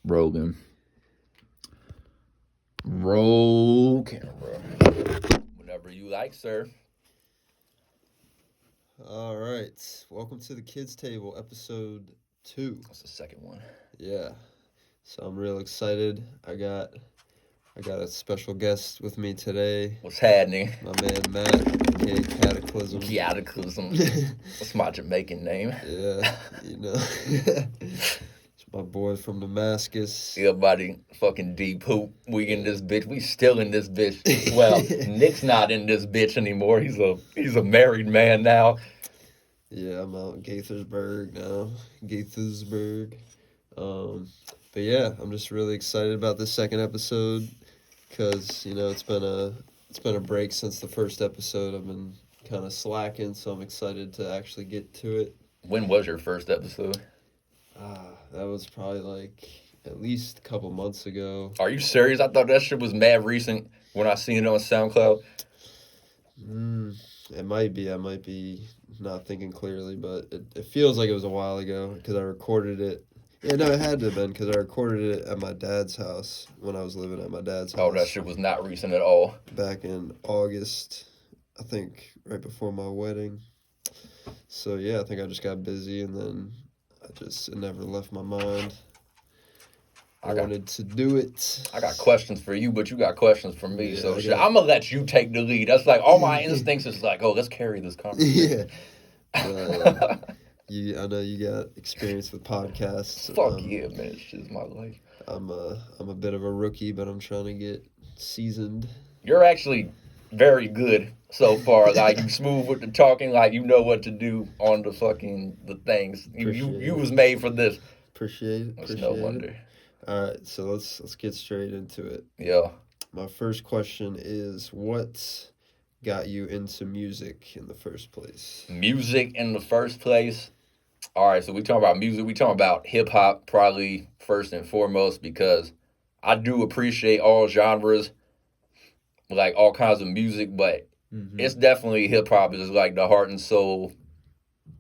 Rolling. Roll camera. Whenever you like, sir. All right. Welcome to the Kids Table, episode 2. That's the second one. Yeah. So I'm real excited. I got a special guest with me today. What's happening? My man Matt, aka Cataclysm. Cataclysm. That's my Jamaican name. Yeah, It's my boy from Damascus. Everybody fucking deep hoop. We in this bitch. We still in this bitch. Well, Nick's not in this bitch anymore. He's a married man now. Yeah, I'm out in Gaithersburg now. But yeah, I'm just really excited about this second episode because it's been a break since the first episode. I've been kind of slacking, so I'm excited to actually get to it. When was your first episode? That was probably like at least a couple months ago. Are you serious? I thought that shit was mad recent when I seen it on SoundCloud. It might be. I might be not thinking clearly, but it feels like it was a while ago because I recorded it. Yeah, no, it had to have been because I recorded it at my dad's house when I was living at my dad's house. Oh, that shit was not recent at all. Back in August, I think right before my wedding. So yeah, I think I just got busy and then it never left my mind. I wanted to do it. I got questions for you, but you got questions for me. Yeah, so I'm going to let you take the lead. That's like all my instincts is like, oh, let's carry this conversation. Yeah. I know you got experience with podcasts. Fuck yeah, man. It's just my life. I'm a bit of a rookie, but I'm trying to get seasoned. You're actually very good so far. Like, you smooth with the talking. Like, you know what to do on the things. You was made for this. Appreciate it. It's no wonder. All right, so let's get straight into it. Yeah. My first question is, what got you into music in the first place? Music in the first place? All right, so we talking about music. We talking about hip-hop probably first and foremost because I do appreciate all genres, like all kinds of music, but it's definitely hip-hop is like the heart and soul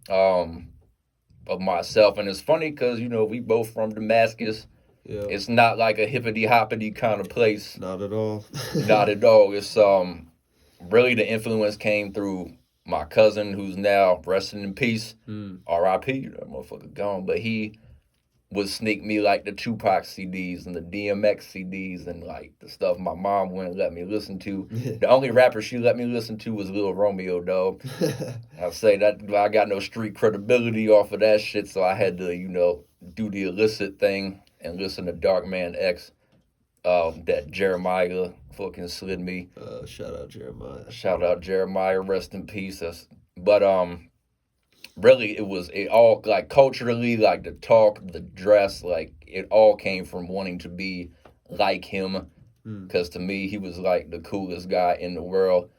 of myself. And it's funny because, we both from Damascus. Yeah. It's not like a hippity-hoppity kind of place. Not at all. Not at all. It's really the influence came through my cousin who's now resting in peace. R.I.P. That motherfucker gone. But he would sneak me like the Tupac CDs and the DMX CDs and like the stuff my mom wouldn't let me listen to. The only rapper she let me listen to was Lil Romeo, dog. I'll say that I got no street credibility off of that shit, so I had to, do the illicit thing and listen to Darkman X. That Jeremiah fucking slid me. Shout out Jeremiah. Shout out Jeremiah, rest in peace. Really it all like culturally, like the talk, the dress, like it all came from wanting to be like him. Because to me, he was like the coolest guy in the world.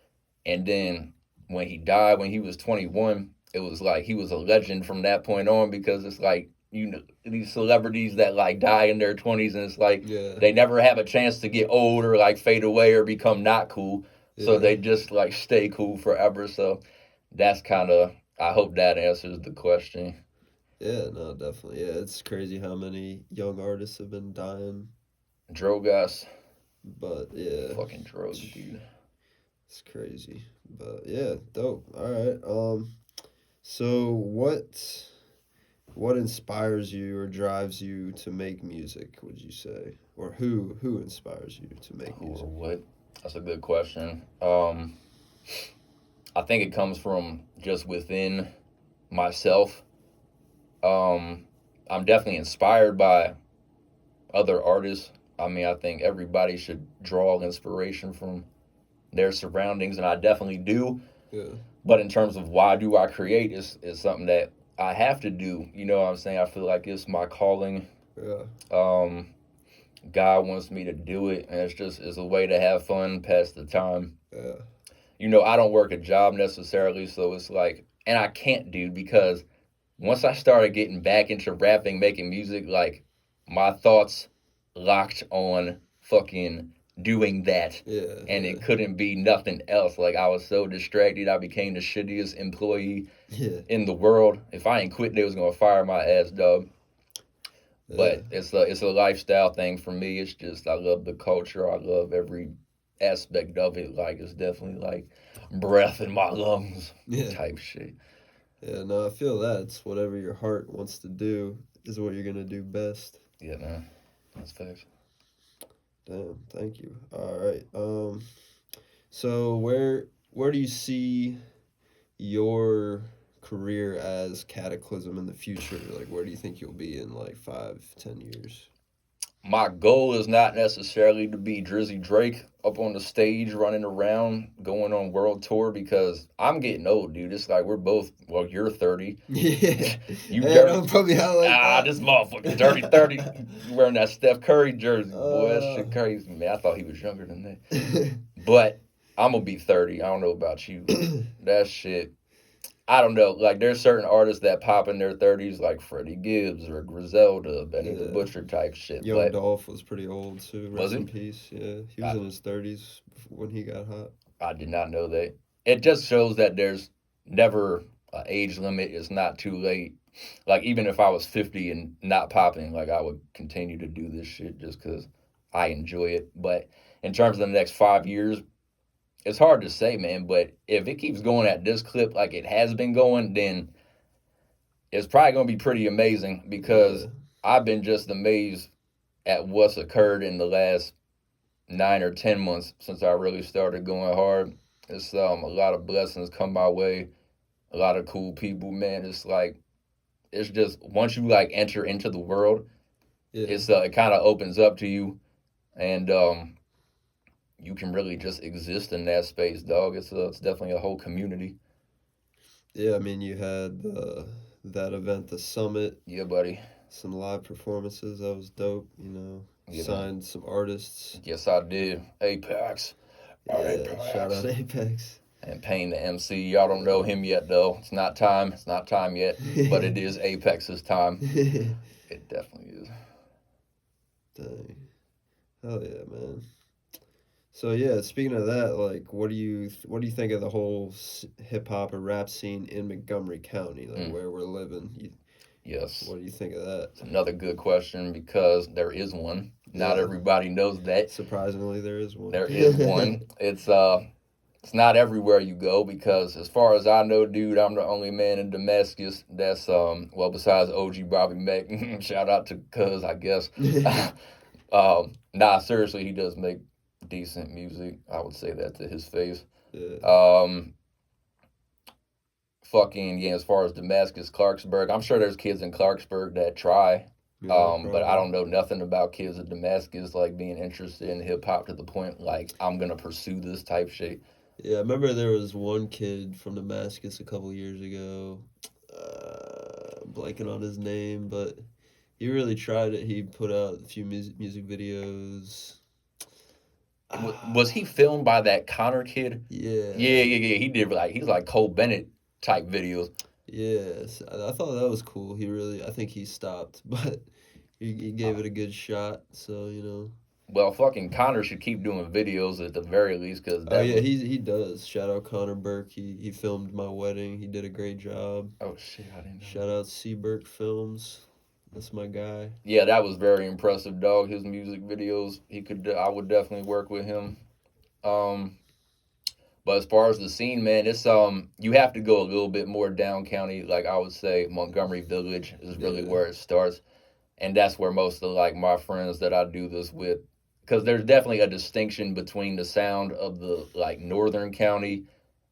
And then when he died, when he was 21, it was like he was a legend from that point on because it's like, these celebrities that like die in their 20s and it's like they never have a chance to get old or like fade away or become not cool. So they just like stay cool forever. So that's kind of, I hope that answers the question. Yeah, no, definitely. Yeah, it's crazy how many young artists have been dying. Drogas. But yeah. Fucking drugs, dude. It's crazy. But yeah, dope. All right. So what inspires you or drives you to make music, would you say? Or who inspires you to make music? Or what? That's a good question. I think it comes from just within myself. I'm definitely inspired by other artists. I mean, I think everybody should draw inspiration from their surroundings, and I definitely do. Yeah. But in terms of why do I create, is something that I have to do. You know what I'm saying? I feel like it's my calling. Yeah. God wants me to do it, and it's a way to have fun, pass the time. Yeah. I don't work a job necessarily, so it's like, and I can't do because once I started getting back into rapping, making music, like my thoughts locked on fucking doing that. Yeah. And it couldn't be nothing else. Like I was so distracted, I became the shittiest employee in the world. If I ain't quit, they was gonna fire my ass, dog. Yeah. But it's a lifestyle thing for me. It's just I love the culture. I love every aspect of it. Like it's definitely like breath in my lungs Yeah. type shit. Yeah, no, I feel that. It's whatever your heart wants to do is what you're gonna do best. Yeah, man. That's facts. Damn, thank you. All right. So where do you see your career as Cataclysm in the future? Like, where do you think you'll be in like 5, 10 years? My goal is not necessarily to be Drizzy Drake up on the stage running around going on world tour because I'm getting old, dude. It's like we're both, well, you're 30. Yeah. You Hey, dirty. don't put me out like that. This motherfucker dirty 30. You wearing that Steph Curry jersey. Boy, that uh, shit crazy, man. I thought he was younger than that. But I'm going to be 30. I don't know about you. That shit. I don't know. Like, there's certain artists that pop in their 30s, like Freddie Gibbs or Griselda, Benny the yeah. Butcher type shit. Young But Dolph was pretty old too. was Rest in he? peace. Yeah, he was I, in his 30s when he got hot. I did not know that. It just shows that there's never an age limit. It's not too late. Like, even if I was 50 and not popping, like, I would continue to do this shit just because I enjoy it. But in terms of the next 5 years, it's hard to say, man. But if it keeps going at this clip like it has been going, then it's probably going to be pretty amazing because Yeah, I've been just amazed at what's occurred in the last 9 or 10 months since I really started going hard. It's a lot of blessings come my way, a lot of cool people, man. It's like it's just once you like enter into the world, yeah, it kind of opens up to you, and you can really just exist in that space, dog. It's definitely a whole community. yeah. I mean, you had that event, the summit, Yeah, buddy. some live performances. That was dope. Yeah, man. Signed some artists. Yes, I did. Apex. Yeah, shout out Apex. Apex. And Payne the MC. Y'all don't know him yet, though. It's not time. It's not time yet. But it is Apex's time. It definitely is. Dang, hell yeah, man. So yeah, speaking of that, like, what do you think of the whole hip hop or rap scene in Montgomery County, like Mm, where we're living? yes. What do you think of that? It's another good question because there is one. Not Yeah, everybody knows that. surprisingly, there is one. There is one. It's not everywhere you go because as far as I know, dude, I'm the only man in Damascus that's well besides OG Bobby Mack. Shout out to Cuz, I guess. Nah, seriously, he does make decent music. I would say that to his face. Yeah, Um, fucking yeah, as far as Damascus, Clarksburg, I'm sure there's kids in Clarksburg that try. yeah, But I probably. don't know nothing about kids in Damascus like being interested in hip hop to the point like I'm gonna pursue this type shit. Yeah, I remember there was one kid from Damascus a couple years ago. Blanking on his name, but he really tried it. He put out a few music videos. Was he filmed by that Connor kid? Yeah, Yeah. He did like he's like Cole Bennett type videos. yes. I thought that was cool. I think he stopped, but he gave it a good shot. So Well, fucking Connor should keep doing videos at the very least because Oh that yeah, was he does. Shout out Connor Burke. He filmed my wedding. He did a great job. oh shit I didn't know Shout that. out C Burke Films. That's my guy. Yeah, that was very impressive, dog. His music videos, I would definitely work with him. Um, but as far as the scene, man, it's you have to go a little bit more down county. Like I would say, Montgomery Village is really Yeah, where it starts, and that's where most of like my friends that I do this with, because there's definitely a distinction between the sound of the like northern county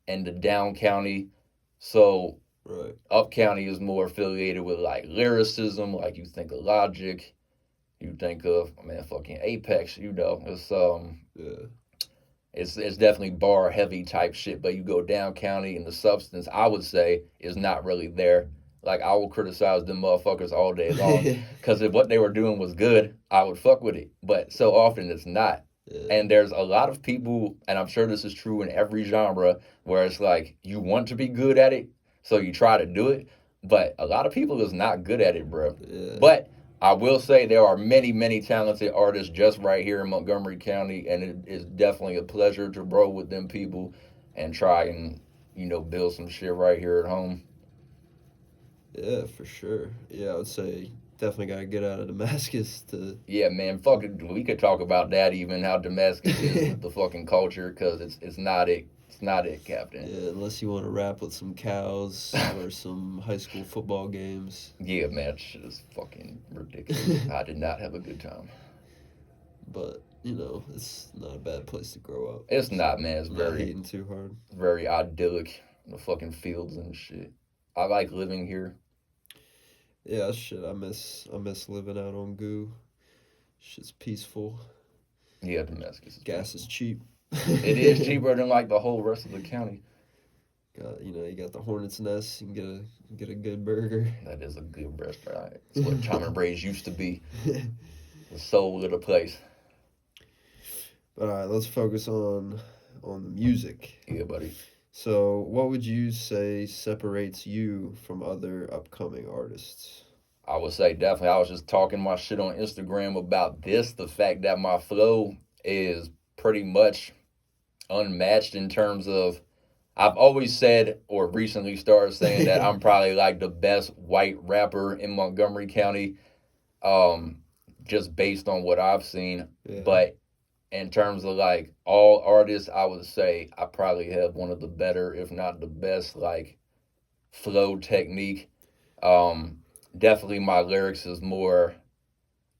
and the down county. So right. up county is more affiliated with like lyricism, like you think of Logic, you think of man fucking Apex, Yeah, it's definitely bar heavy type shit, but you go down county and the substance I would say is not really there. Like I will criticize them motherfuckers all day long because if what they were doing was good, I would fuck with it. But so often it's not. yeah, And there's a lot of people, and I'm sure this is true in every genre, where it's like you want to be good at it, so you try to do it. But a lot of people is not good at it, bro. yeah, But I will say there are many, many talented artists just right here in Montgomery County, and it is definitely a pleasure to bro with them people and try and build some shit right here at home. yeah, for sure. Yeah, I would say definitely got to get out of Damascus to. Yeah, man. Fucking, we could talk about that even how Damascus is with the fucking culture because it's not it. It's not it, Captain. Yeah, unless you want to rap with some cows or some high school football games. Yeah, man. That shit is fucking ridiculous. I did not have a good time. But it's not a bad place to grow up. It's not, man. It's Not very hating too hard. very idyllic. The fucking fields and shit. I like living here. Yeah, shit. I miss living out on Goo. Shit's peaceful. Yeah, Damascus. Gas is cheap. It is cheaper than like the whole rest of the county. You got the Hornet's Nest. You can get a good burger. That is a good restaurant. It's what Tom and Bray's used to be. The soul of the place. But all right, let's focus on the music. Yeah, buddy. So, what would you say separates you from other upcoming artists? I would say definitely. I was just talking my shit on Instagram about this. The fact that my flow is pretty much unmatched in terms of. I've always said, or recently started saying, that I'm probably like the best white rapper in Montgomery County, just based on what I've seen. Yeah. But in terms of like all artists, I would say I probably have one of the better, if not the best, like flow technique. Definitely my lyrics is more,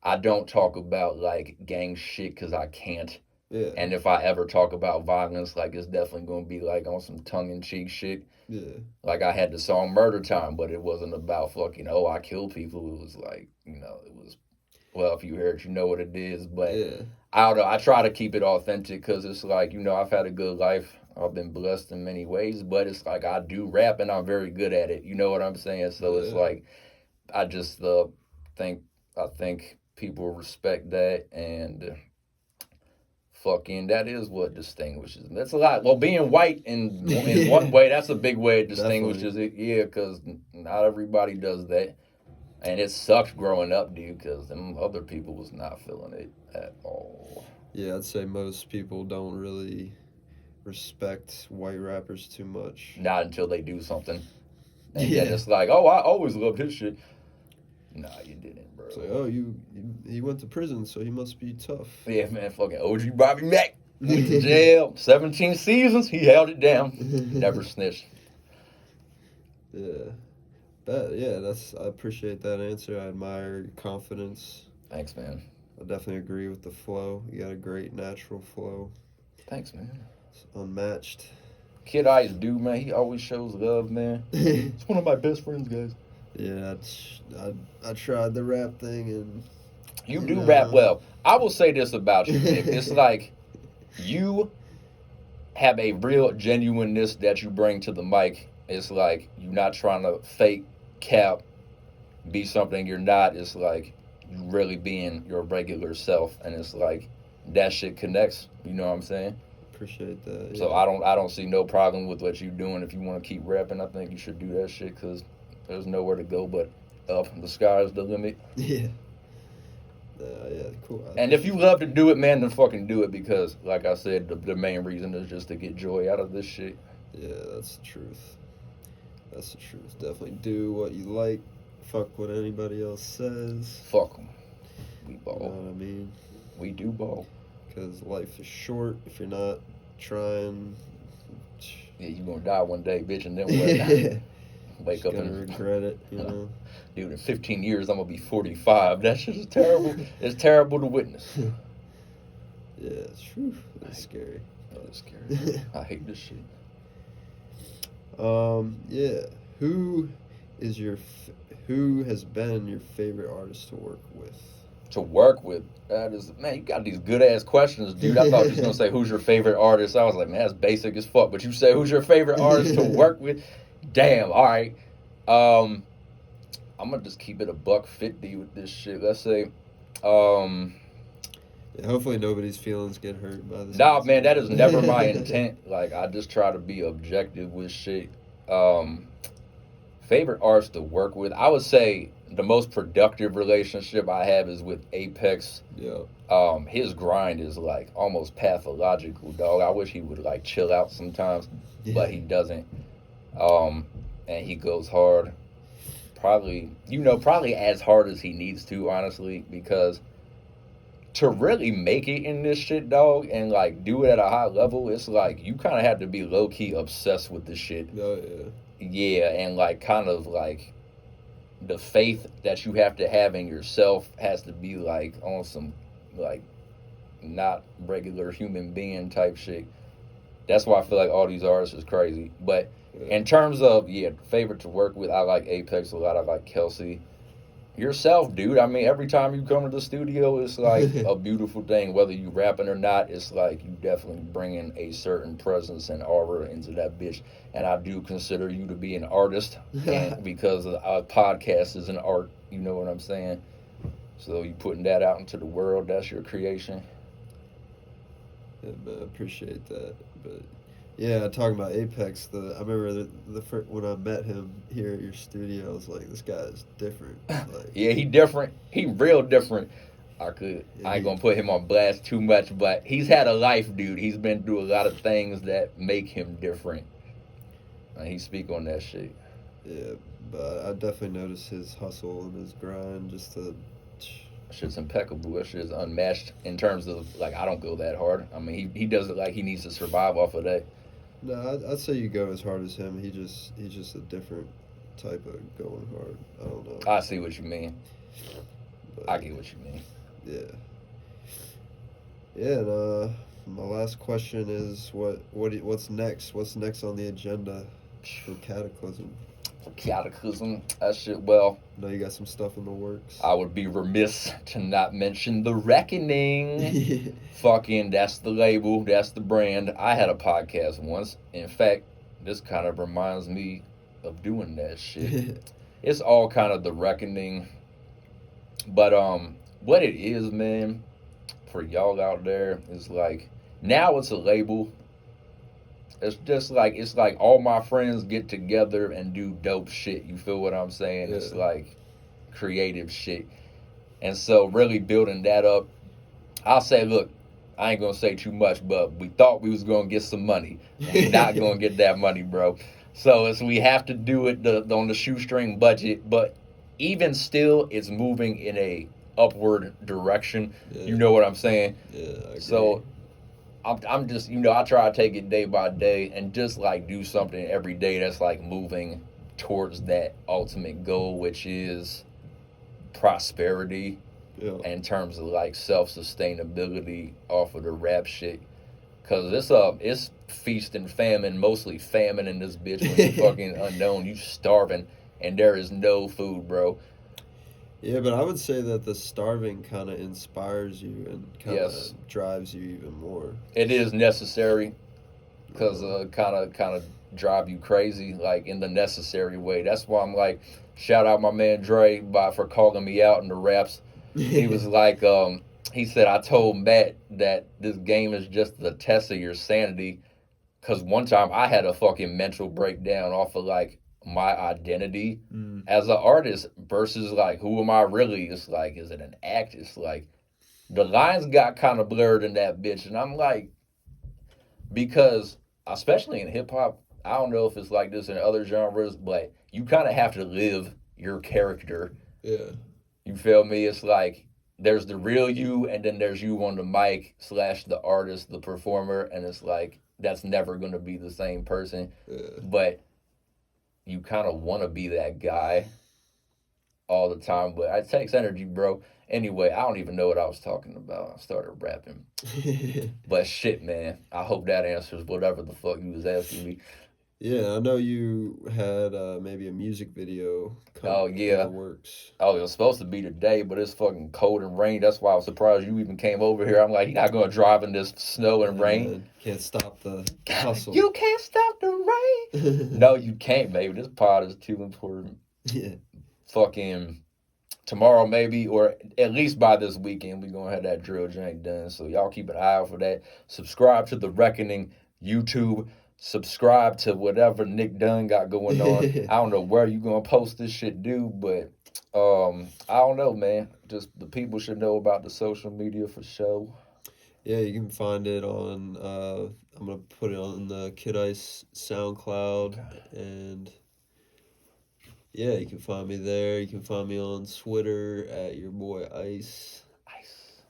I don't talk about like gang shit because I can't. Yeah. And if I ever talk about violence, like it's definitely going to be like on some tongue-in-cheek shit. Yeah. Like I had the song Murder Time, but it wasn't about fucking, oh, I kill people. It was like, it was, well, if you hear it, you know what it is. But Yeah. I don't know. I try to keep it authentic because it's like, I've had a good life. I've been blessed in many ways, but it's like I do rap and I'm very good at it. You know what I'm saying? So it's like, I just think people respect that, and fucking that is what distinguishes. That's a lot. Well, being white in one way, that's a big way it distinguishes it. Yeah, because not everybody does that. And it sucked growing up, dude, because them other people was not feeling it at all. Yeah, I'd say most people don't really respect white rappers too much. Not until they do something. And then it's like, oh, I always loved his shit. Nah, you didn't, bro. It's like, oh, he went to prison, so he must be tough. Yeah, man, fucking OG Bobby Mack went to jail. 17 seasons, he held it down. Never snitched. Yeah. I appreciate that answer. I admire your confidence. Thanks, man. I definitely agree with the flow. You got a great natural flow. Thanks, man. It's unmatched. Kid Ice dude, man, he always shows love, man. It's one of my best friends, guys. Yeah, I tried the rap thing, and you do rap well. I will say this about you, Nick. It's like you have a real genuineness that you bring to the mic. It's like you're not trying to fake, cap, be something you're not. It's like you really being your regular self, and it's like that shit connects. You know what I'm saying? Appreciate that. Yeah. So I don't see no problem with what you're doing. If you want to keep rapping, I think you should do that shit because there's nowhere to go but up. The sky is the limit. Yeah. Yeah, cool. And if you love to do it, man, then fucking do it because, like I said, the main reason is just to get joy out of this shit. Yeah, that's the truth. That's the truth. Definitely do what you like. Fuck what anybody else says. Fuck them. We ball. You know what I mean? We do ball. Because life is short if you're not trying. Yeah, you're going to die one day, bitch, and then what? Wake up and regret it, you know? Dude, in 15 years, I'm going to be 45. That shit is terrible. It's terrible to witness. Yeah, it's true. That's scary. That is scary. I hate this shit. Yeah. Who has been your favorite artist to work with? To work with? That is, man, you got these good ass questions, dude. I thought you was going to say, who's your favorite artist? I was like, man, that's basic as fuck. But you say, who's your favorite artist to work with? Damn, all right. I'm going to just keep it $150 with this shit. Let's say, yeah, hopefully nobody's feelings get hurt by this. Nah, man, that is never my intent. Like, I just try to be objective with shit. Favorite artist to work with? I would say the most productive relationship I have is with Apex. Yeah. His grind is, like, almost pathological, dog. I wish he would, like, chill out sometimes, but he doesn't. And he goes hard. probably, probably as hard as he needs to, honestly, because to really make it in this shit, dog, and like do it at a high level, it's like you kind of have to be low key obsessed with this shit. Oh yeah. Yeah, and like kind of like the faith that you have to have in yourself has to be like on some like not regular human being type shit. That's why I feel like all these artists is crazy. But Yeah. in terms of favorite to work with, I like Apex a lot. I like Kelsey. Yourself, dude. I mean, every time you come to the studio, it's like a beautiful thing. Whether you rapping or not, it's like you definitely bringing a certain presence and aura into that bitch. And I do consider you to be an artist, and because a podcast is an art, you know what I'm saying. So you putting that out into the world, that's your creation. Yeah, man, I appreciate that. But yeah, talking about Apex, I remember when I met him here at your studio, I was like, this guy is different. Like, Yeah, he different. He real different. yeah, I ain't gonna put him on blast too much, but he's had a life, dude. He's been through a lot of things that make him different. And he speak on that shit. yeah, but I definitely noticed his hustle and his grind just to. That shit's impeccable. That shit is unmatched in terms of like I don't go that hard. I mean, he does it like he needs to survive off of that. No, I'd say you go as hard as him. He's just a different type of going hard. I don't know. I see what you mean. But, I get what you mean. yeah. Yeah, and my last question is what's next? What's next on the agenda for Cataclysm? Cataclysm. That shit. Well, I know you got some stuff in the works. I would be remiss to not mention the Reckoning. Fucking, that's the label, that's the brand. I had a podcast once. In fact, this kind of reminds me of doing that shit. It's all kind of the Reckoning. But what it is, man, for y'all out there is like now it's a label. It's like all my friends get together and do dope shit. You feel what I'm saying? Yeah. It's like creative shit. And so really building that up, I'll say, look, I ain't gonna say too much, but we thought we was gonna get some money. We're not gonna get that money, bro. So we have to do it on the shoestring budget, but even still, it's moving in a upward direction. Yeah. You know what I'm saying? Yeah, I agree. So I'm just I try to take it day by day and just like do something every day that's like moving towards that ultimate goal, which is prosperity Yeah. in terms of like self-sustainability off of the rap shit. Cause it's feast and famine, mostly famine in this bitch when you fucking unknown, you starving and there is no food, bro. Yeah, but I would say that the starving kind of inspires you and kind of Yes. drives you even more. It is necessary because kind of drive you crazy like in the necessary way. That's why I'm like, shout out my man Dre for calling me out in the raps. He was like, he said, I told Matt that this game is just the test of your sanity. Cause one time I had a fucking mental breakdown off of like my identity as an artist versus like who am I really? It's like, is it an act? It's like the lines got kind of blurred in that bitch, and I'm like, because especially in hip hop, I don't know if it's like this in other genres, but you kind of have to live your character. Yeah. You feel me? It's like there's the real you, and then there's you on the mic / the artist, the performer, and it's like that's never gonna be the same person. Yeah. But you kind of want to be that guy all the time, but it takes energy, bro. Anyway, I don't even know what I was talking about. I started rapping. But shit, man. I hope that answers whatever the fuck you was asking me. Yeah, I know you had maybe a music video Oh, yeah. in the works. Oh, it was supposed to be today, but it's fucking cold and rain. That's why I was surprised you even came over here. I'm like, you're not going to drive in this snow and rain. Man, can't stop the hustle. You can't stop the rain. No, you can't, baby. This pod is too important. Yeah. Fucking tomorrow, maybe, or at least by this weekend, we're going to have that drill jank done. So y'all keep an eye out for that. Subscribe to The Reckoning YouTube. Subscribe to whatever Nick Dunn got going on. I don't know where you going to post this shit, dude, but I don't know, man. Just the people should know about the social media for sure. Yeah, you can find it on, I'm going to put it on the Kid Ice SoundCloud, and yeah, you can find me there. You can find me on Twitter at your boy Ice. Ice.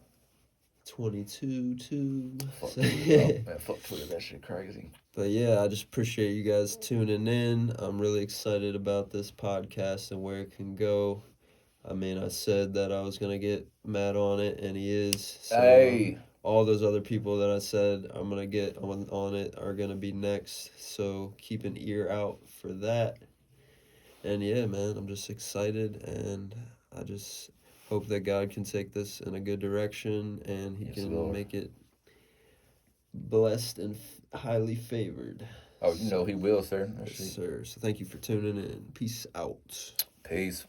22 too. Fuck Twitter, man. Fuck Twitter. That shit crazy. But yeah, I just appreciate you guys tuning in. I'm really excited about this podcast and where it can go. I mean, I said that I was gonna get Matt on it, and he is. So Hey. all those other people that I said I'm gonna get on it are gonna be next. So keep an ear out for that. And yeah, man, I'm just excited, and I just hope that God can take this in a good direction, and He Yes, can Lord. make it blessed and highly favored. Oh, you know he will, sir. Yes, sir. So thank you for tuning in. Peace out. Peace.